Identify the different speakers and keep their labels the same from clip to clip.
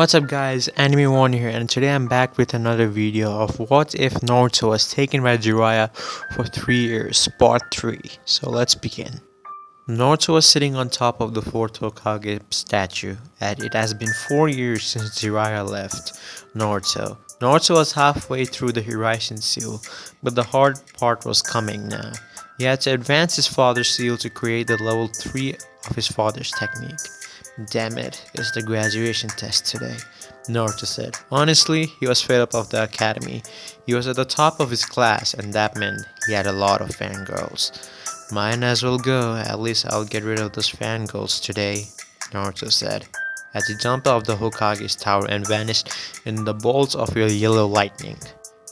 Speaker 1: What's up guys, Anime One here, and today I'm back with another video of What If Naruto was taken by Jiraiya for 3 years, part 3. So let's begin. Naruto was sitting on top of the 4th Hokage statue, and it has been 4 years since Jiraiya left Naruto. Naruto was halfway through the Horizon Seal, but the hard part was coming now. He had to advance his father's seal to create the level 3 of his father's technique. Damn it, it's the graduation test today, Naruto said. Honestly, he was fed up of the academy. He was at the top of his class, and that meant he had a lot of fangirls. Might as well go, at least I'll get rid of those fangirls today, Naruto said, as he jumped off the Hokage's tower and vanished in the bolts of yellow lightning.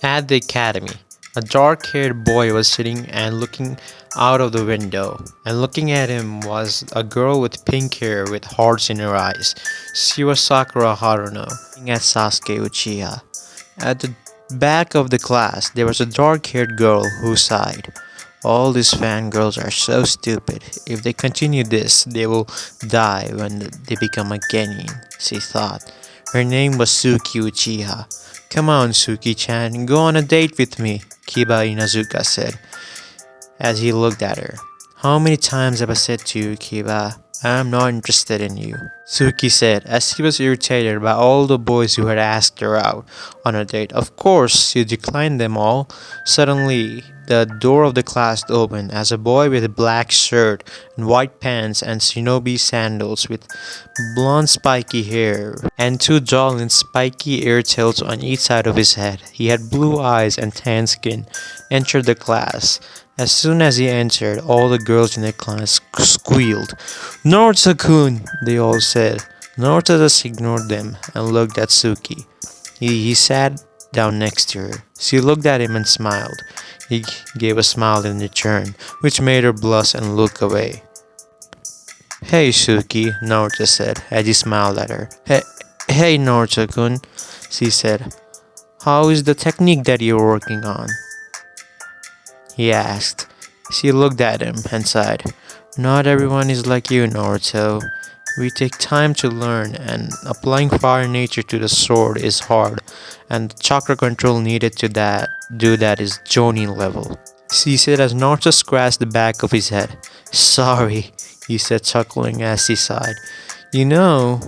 Speaker 1: At the academy, a dark-haired boy was sitting and looking out of the window, and looking at him was a girl with pink hair with hearts in her eyes. She was Sakura Haruno, looking at Sasuke Uchiha. At the back of the class, there was a dark-haired girl who sighed. All these fangirls are so stupid. If they continue this, they will die when they become a genin, she thought. Her name was Suki Uchiha. Come on, Suki-chan, go on a date with me, Kiba Inazuka said, as he looked at her. How many times have I said to you, Kiba, I'm not interested in you, Suki said, as she was irritated by all the boys who had asked her out on a date. Of course, she declined them all. Suddenly, the door of the class opened as a boy with a black shirt and white pants and shinobi sandals with blonde spiky hair and 2 jawlines spiky ear tails on each side of his head. He had blue eyes and tan skin, entered the class. As soon as he entered, all the girls in the class squealed. Naruto-kun, they all said. Naruto just ignored them and looked at Suki. He sat down next to her. She looked at him and smiled. He gave a smile in return, which made her blush and look away. Hey Suki, Naruto said as he smiled at her. Hey Naruto-kun, she said. How is the technique that you're working on? He asked. She looked at him and sighed. Not everyone is like you, Naruto. We take time to learn, and applying fire nature to the sword is hard, and the chakra control needed to do that is Jonin level, she said as Naruto scratched the back of his head. Sorry, he said, chuckling as he sighed. You know,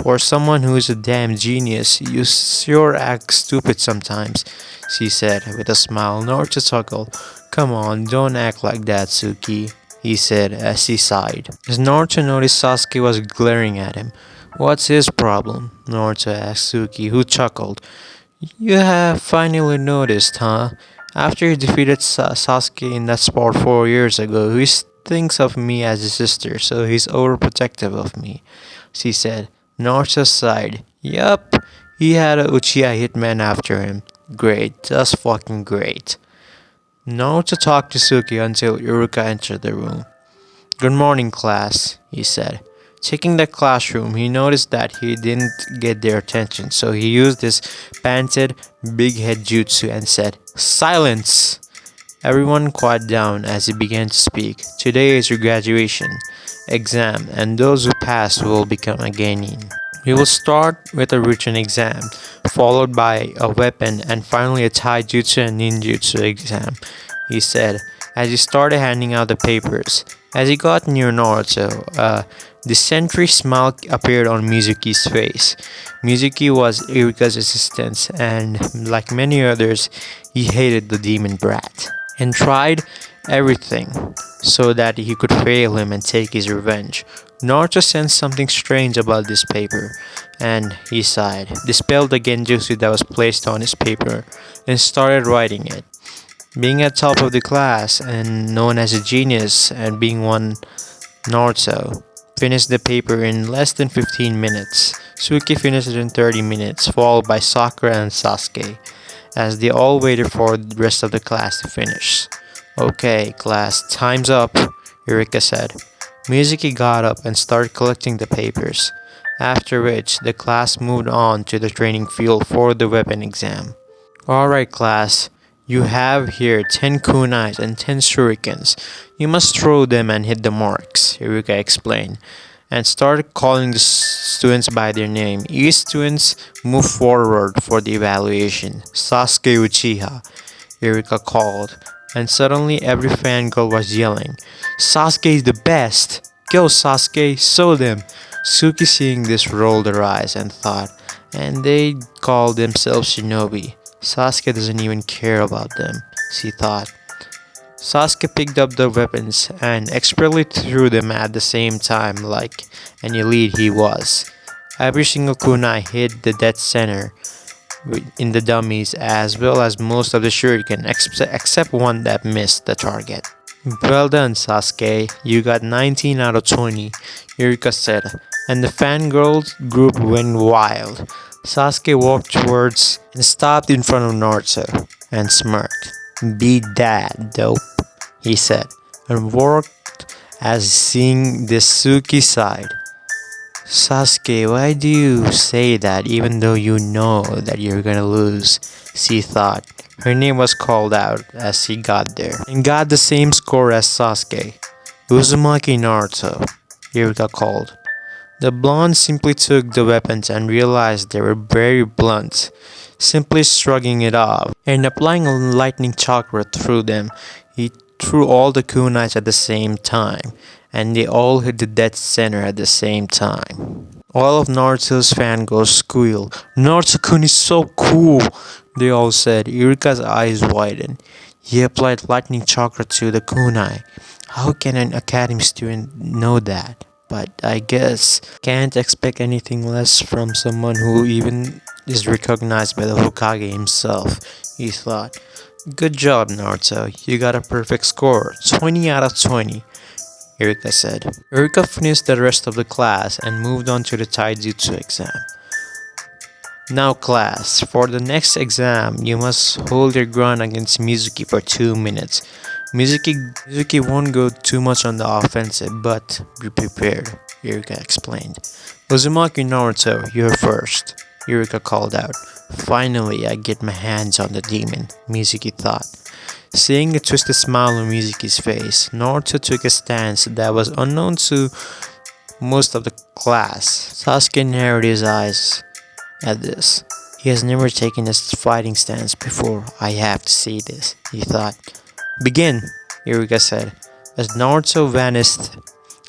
Speaker 1: for someone who is a damn genius, you sure act stupid sometimes, she said with a smile. Naruto chuckled. Come on, don't act like that, Suki, he said as he sighed. As Naruto noticed Sasuke was glaring at him. What's his problem? Naruto asked Suki, who chuckled. You have finally noticed, huh? After he defeated Sasuke in that spot 4 years ago, he thinks of me as his sister, so he's overprotective of me, she said. Naruto sighed. Yup, he had a Uchiha hitman after him. Great, just fucking great. Naruto talked to Suki until Iruka entered the room. Good morning, class, he said. Checking the classroom, he noticed that he didn't get their attention, so he used his patented big head jutsu and said, Silence! Everyone quieted down as he began to speak. Today is your graduation exam, and those who pass will become a genin. We will start with a written exam, followed by a weapon, and finally a taijutsu and ninjutsu exam, he said, as he started handing out the papers. As he got near Naruto, a dysentery smile appeared on Mizuki's face. Mizuki was Iruka's assistant, and like many others, he hated the demon brat, and tried everything so that he could fail him and take his revenge. Naruto sensed something strange about this paper, and he sighed, dispelled the genjutsu that was placed on his paper, and started writing it. Being at top of the class and known as a genius and being one, Naruto finished the paper in less than 15 minutes. Suki finished it in 30 minutes, followed by Sakura and Sasuke, as they all waited for the rest of the class to finish. Okay, class, time's up, Iruka said. Mizuki got up and started collecting the papers, after which the class moved on to the training field for the weapon exam. Alright class, you have here 10 kunais and 10 shurikens. You must throw them and hit the marks, Iruka explained, and started calling the students by their name. Each student moved forward for the evaluation. Sasuke Uchiha, Eureka called, and suddenly every fangirl was yelling, "Sasuke is the best! Go Sasuke, show them!" Suki seeing this rolled her eyes and thought, and they called themselves shinobi. Sasuke doesn't even care about them, she thought. Sasuke picked up the weapons and expertly threw them at the same time like an elite he was. Every single kunai hit the dead center in the dummies as well as most of the shuriken except one that missed the target. "Well done, Sasuke. You got 19 out of 20, Yurika said, and the fangirl group went wild. Sasuke walked towards and stopped in front of Naruto and smirked. "Beat that, dope," he said, and worked as seeing the Suki side. "Sasuke, why do you say that even though you know that you're gonna lose?" she thought. Her name was called out as she got there and got the same score as Sasuke. "Uzumaki Naruto," Yurika called. The blonde simply took the weapons and realized they were very blunt, simply shrugging it off and applying a lightning chakra through them. He threw all the kunais at the same time, and they all hit the dead center at the same time. All of Naruto's fangirls squealed. "Naruto-kun is so cool," they all said. Yurika's eyes widened. He applied lightning chakra to the kunai. How can an academy student know that? But I guess can't expect anything less from someone who even is recognized by the Hokage himself, he thought. "Good job, Naruto. You got a perfect score. 20 out of 20. Eureka said. Eureka finished the rest of the class and moved on to the Taijutsu exam. "Now class, for the next exam, you must hold your ground against Mizuki for 2 minutes. Mizuki won't go too much on the offensive, but be prepared," Eureka explained. "Uzumaki Naruto, you're first," Eureka called out. "Finally, I get my hands on the demon," Mizuki thought. Seeing a twisted smile on Mizuki's face, Naruto took a stance that was unknown to most of the class. Sasuke narrowed his eyes at this. He has never taken a fighting stance before. I have to see this, he thought. "Begin," Eureka said, as Naruto vanished,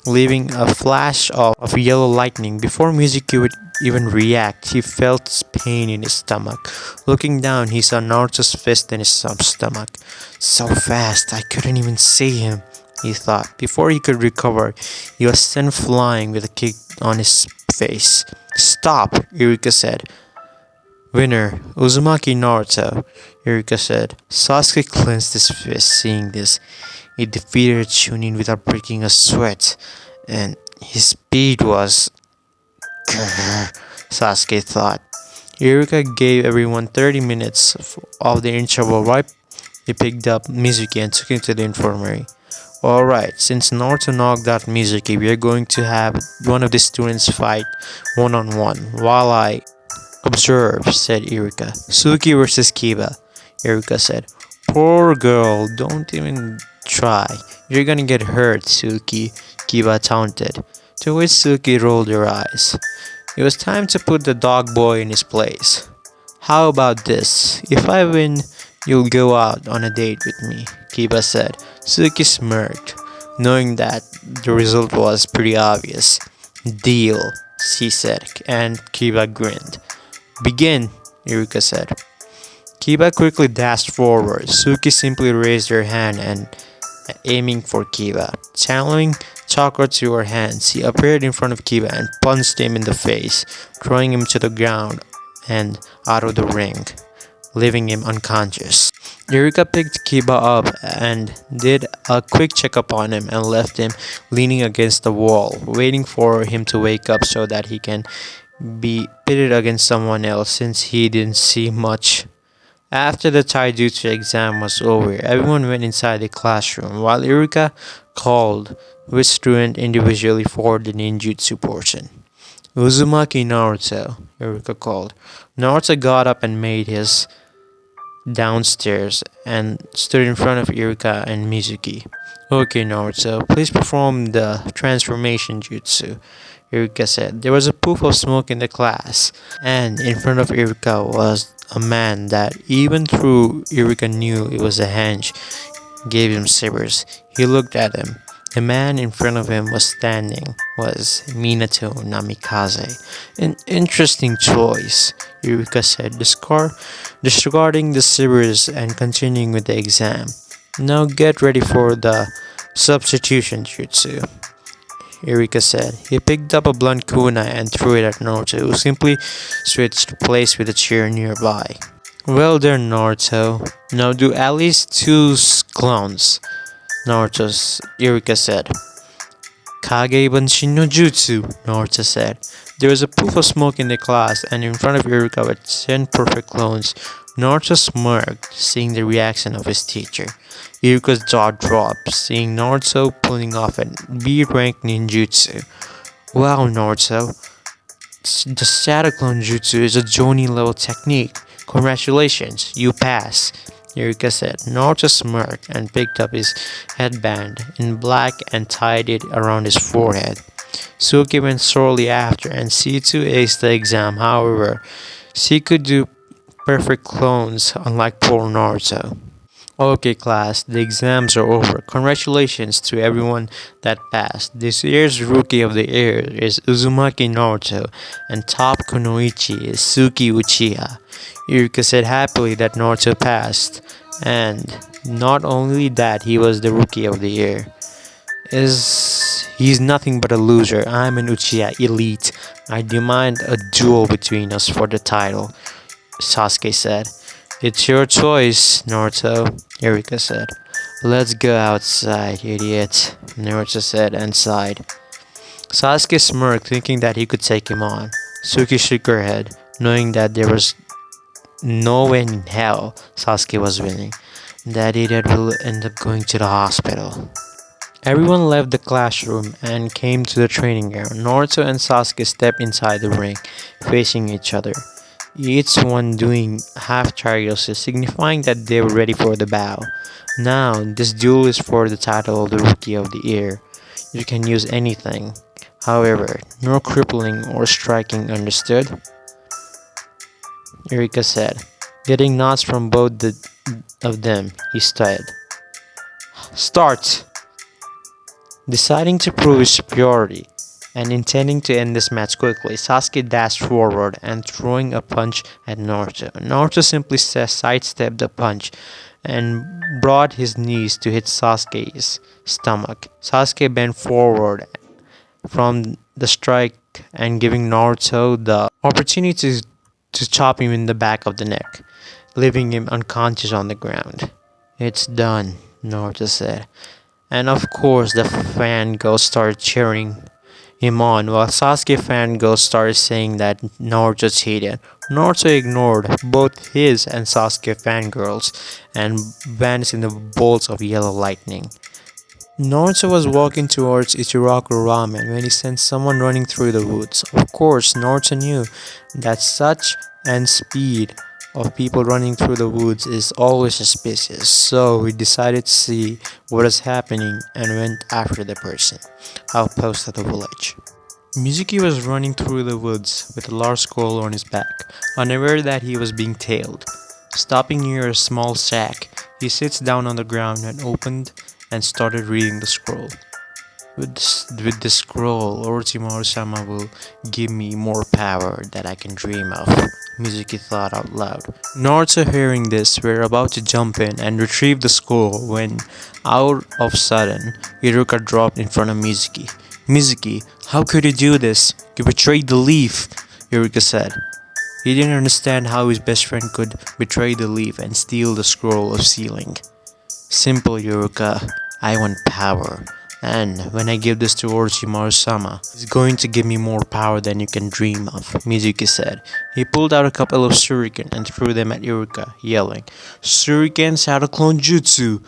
Speaker 1: leaving a flash of yellow lightning. Before Mizuki would even react, he felt pain in his stomach. Looking down, he saw Naruto's fist in his stomach. So fast, I couldn't even see him, he thought. Before he could recover, he was sent flying with a kick on his face. "Stop," Eureka said. "Winner, Uzumaki Naruto," Eureka said. Sasuke clenched his fist, seeing this. He defeated Chunin without breaking a sweat, and his speed was... Sasuke thought. Eureka gave everyone 30 minutes of the interval. Right, he picked up Mizuki and took him to the infirmary. "Alright, since Naruto knocked out Mizuki, we are going to have one of the students fight one-on-one while I observe," said Eureka. "Suki versus Kiba," Eureka said. "Poor girl, don't even try. You're gonna get hurt, Suki," Kiba taunted. To which Suki rolled her eyes. It was time to put the dog boy in his place. "How about this? If I win, you'll go out on a date with me," Kiba said. Suki smirked, knowing that the result was pretty obvious. "Deal," she said, and Kiba grinned. "Begin," Eureka said. Kiba quickly dashed forward. Suki simply raised her hand and aiming for Kiba. Channeling chakra to her hands, she appeared in front of Kiba and punched him in the face, throwing him to the ground and out of the ring, leaving him unconscious. Eureka picked Kiba up and did a quick checkup on him and left him leaning against the wall, waiting for him to wake up so that he can be pitted against someone else since he didn't see much. After the Taijutsu exam was over, everyone went inside the classroom while Eureka called which student individually for the ninjutsu portion. "Uzumaki Naruto," Eureka called. Naruto got up and made his downstairs and stood in front of Iruka and Mizuki. Okay, Naruto, please perform the transformation jutsu, Iruka said. There was a puff of smoke in the class, and in front of Iruka was a man that, even though Iruka knew it was a hench, gave him shivers. He looked at him. The man in front of him was Minato Namikaze. An interesting choice, Eureka said, disregarding the shivers and continuing with the exam. Now get ready for the substitution jutsu, Eureka said. He picked up a blunt kunai and threw it at Naruto, who simply switched place with a chair nearby. Well done, Naruto. Now do at least two clones, Eureka said. Kage Banshin no Jutsu, Naruto said. There was a puff of smoke in the class, and in front of Eureka were 10 perfect clones. Naruto smirked, seeing the reaction of his teacher. Eureka's jaw dropped, seeing Naruto pulling off a B-rank ninjutsu. Wow, Naruto. The Shadow Clone Jutsu is a Jonin level technique. Congratulations, you pass, Eureka said. Naruto smirked and picked up his headband in black and tied it around his forehead. Suki went shortly after, and C2 aced the exam. However, she could do perfect clones, unlike poor Naruto. Okay, class, the exams are over. Congratulations to everyone that passed. This year's Rookie of the Year is Uzumaki Naruto, and top Kunoichi is Suki Uchiha. Yuka said happily that Naruto passed, and not only that, he was the Rookie of the Year. He's nothing but a loser. I'm an Uchiha elite. I demand a duel between us for the title, Sasuke said. It's your choice, Naruto, Eureka said. Let's go outside, idiot, Naruto said and sighed. Sasuke smirked, thinking that he could take him on. Suki shook her head, knowing that there was no way in hell Sasuke was winning, that idiot will end up going to the hospital. Everyone left the classroom and came to the training ground. Naruto and Sasuke stepped inside the ring, facing each other, each one doing half triangles, signifying that they were ready for the battle. Now, this duel is for the title of the Rookie of the Year. You can use anything. However, no crippling or striking, understood? Eureka said. Getting nods from both of them, he said. Start! Deciding to prove his superiority and intending to end this match quickly, Sasuke dashed forward and throwing a punch at Naruto. Naruto simply sidestepped the punch and brought his knees to hit Sasuke's stomach. Sasuke bent forward from the strike and giving Naruto the opportunity to chop him in the back of the neck, leaving him unconscious on the ground. It's done, Naruto said. And of course, the fangirls started cheering him on, while Sasuke fangirls started saying that Naruto cheated. Naruto ignored both his and Sasuke fangirls and vanished in the bolts of yellow lightning. Naruto was walking towards Ichiraku Ramen when he sensed someone running through the woods. Of course, Naruto knew that such and speed of people running through the woods is always suspicious, so he decided to see what was happening and went after the person outpost of the village. Mizuki was running through the woods with a large scroll on his back, unaware that he was being tailed. Stopping near a small shack, he sits down on the ground and opened and started reading the scroll. With this scroll, Orochimaru-sama will give me more power that I can dream of, Mizuki thought out loud. Naruto, hearing this, were about to jump in and retrieve the scroll when, out of sudden, Iruka dropped in front of Mizuki. Mizuki, how could you do this? You betrayed the leaf, Iruka said. He didn't understand how his best friend could betray the leaf and steal the scroll of sealing. Simple, Iruka. I want power. And when I give this to Orochimaru-sama, he's going to give me more power than you can dream of, Mizuki said. He pulled out a couple of shuriken and threw them at Iruka, yelling, Shuriken Shadow Clone Jutsu!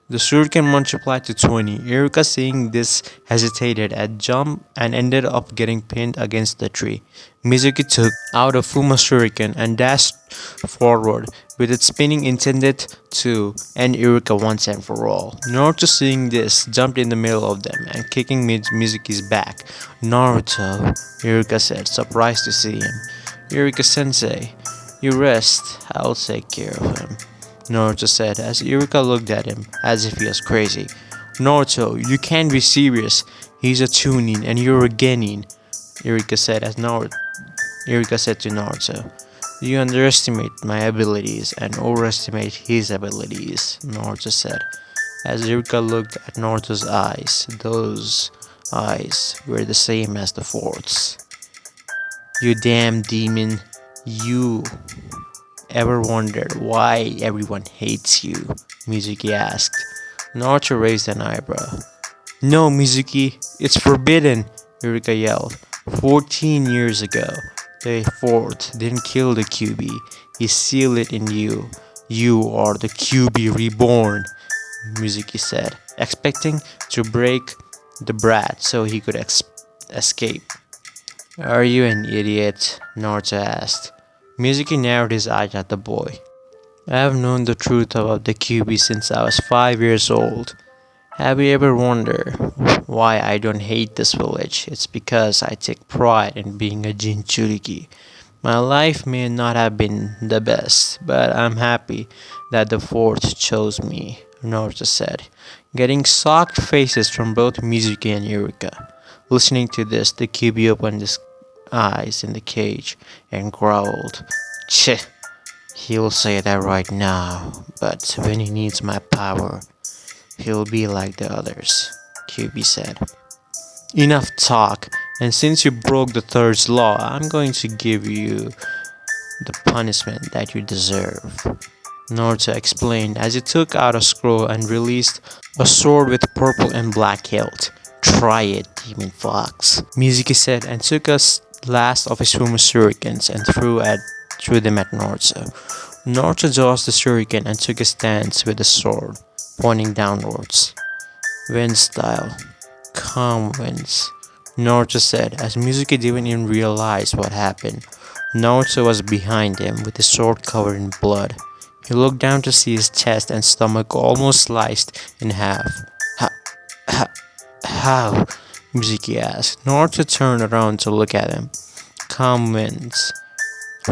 Speaker 1: The shuriken multiplied to 20. Iruka, seeing this, hesitated at jump and ended up getting pinned against the tree. Mizuki took out a Fuma shuriken and dashed forward with its spinning intended to end Eureka once and for all. Naruto, seeing this, jumped in the middle of them and kicking Mizuki's back. "Naruto," Eureka said, surprised to see him. "Eureka-sensei, you rest. I'll take care of him," Naruto said as Eureka looked at him as if he was crazy. "Naruto, you can't be serious. He's a Chunin and you're a Genin," Eureka said to Naruto. "You underestimate my abilities and overestimate his abilities," Naruto said as Eureka looked at Naruto's eyes. Those eyes were the same as the fort's. "You damn demon. You ever wondered why everyone hates you?" Mizuki asked. Naruto raised an eyebrow. "No, Mizuki, it's forbidden," Eureka yelled. 14 years ago, the fourth didn't kill the QB. He sealed it in you. You are the QB reborn," Mizuki said, expecting to break the brat so he could escape. "Are you an idiot?" Naruto asked. Mizuki narrowed his eyes at the boy. "I have known the truth about the QB since I was 5 years old. Have you ever wondered why I don't hate this village? It's because I take pride in being a Jinchuriki. My life may not have been the best, but I'm happy that the fourth chose me," Naruto said, getting shocked faces from both Mizuki and Eureka. Listening to this, the QB opened his eyes in the cage and growled. "Cheh, he'll say that right now, but when he needs my power, he'll be like the others," QB said. "Enough talk, and since you broke the third law, I'm going to give you the punishment that you deserve," Naruto explained as he took out a scroll and released a sword with purple and black hilt. "Try it, demon fox," Mizuki said and took a last of his Fumo shurikens and threw them at Naruto. Naruto dodged the shuriken and took a stance with the sword, pointing downwards. "Wind style. Calm winds," Naruto said as Mizuki didn't even realize what happened. Naruto was behind him with his sword covered in blood. He looked down to see his chest and stomach almost sliced in half. How?" Mizuki asked. Naruto turned around to look at him. "Calm winds.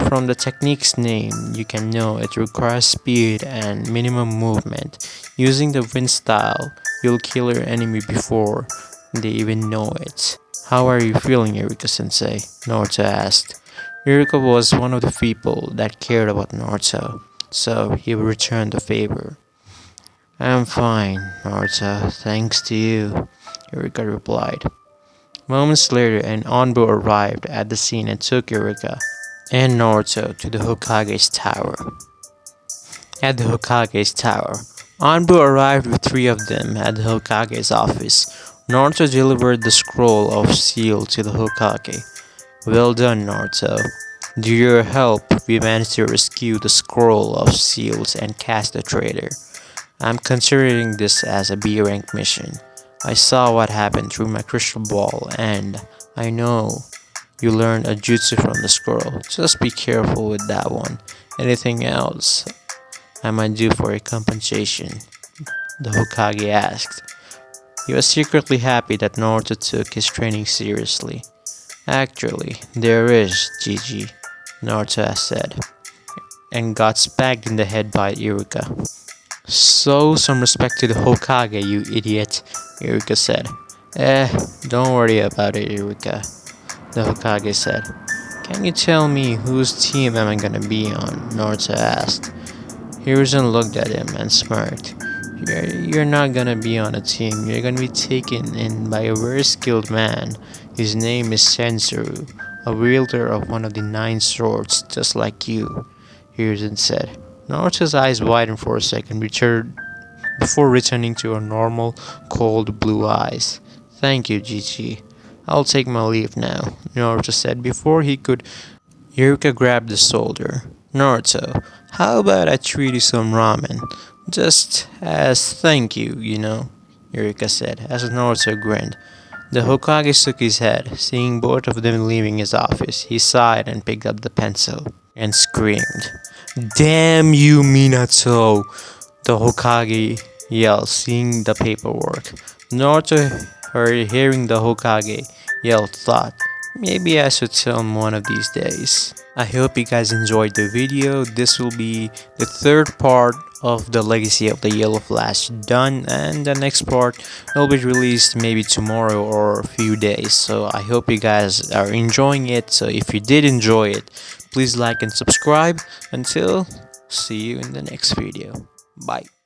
Speaker 1: From the technique's name, you can know it requires speed and minimum movement. Using the wind style, you'll kill your enemy before they even know it." "How are you feeling, Eureka-sensei?" Naruto asked. Eureka was one of the people that cared about Naruto, so he returned the favor. "I'm fine, Naruto, thanks to you," Eureka replied. Moments later, an envoy arrived at the scene and took Eureka and Naruto to the Hokage's tower. At the Hokage's tower, Anbu arrived with 3 of them at the Hokage's office. Naruto delivered the scroll of seal to the Hokage. "Well done, Naruto. Due to your help, we managed to rescue the scroll of seals and catch the traitor. I'm considering this as a B-rank mission. I saw what happened through my crystal ball, and I know you learned a jutsu from the scroll. Just be careful with that one. Anything else I might do for your compensation?" the Hokage asked. He was secretly happy that Naruto took his training seriously. "Actually, there is, Gigi," Naruto said, and got spanked in the head by Eureka. "So some respect to the Hokage, you idiot," Eureka said. Don't worry about it, Eureka," the Hokage said. "Can you tell me whose team am I gonna be on?" Naruto asked. Hiruzen looked at him and smirked. You're not gonna be on a team. You're gonna be taken in by a very skilled man. His name is Sensuru, a wielder of one of the 9 swords, just like you," Hiruzen said. Naruto's eyes widened for a second before returning to her normal, cold blue eyes. "Thank you, Gigi. I'll take my leave now," Naruto said before he could. Eureka grabbed the shoulder. "Naruto, how about I treat you some ramen? Just as thank you, you know," Eureka said as Naruto grinned. The Hokage shook his head. Seeing both of them leaving his office, he sighed and picked up the pencil and screamed, "Damn you, Minato!" The Hokage yelled, seeing the paperwork. Naruto, hearing the Hokage yell, thought, maybe I should tell him one of these days. I hope you guys enjoyed the video. This will be the third part of the Legacy of the Yellow Flash done, and the next part will be released maybe tomorrow or a few days. So I hope you guys are enjoying it. So if you did enjoy it, please like and subscribe. Until see you in the next video. Bye.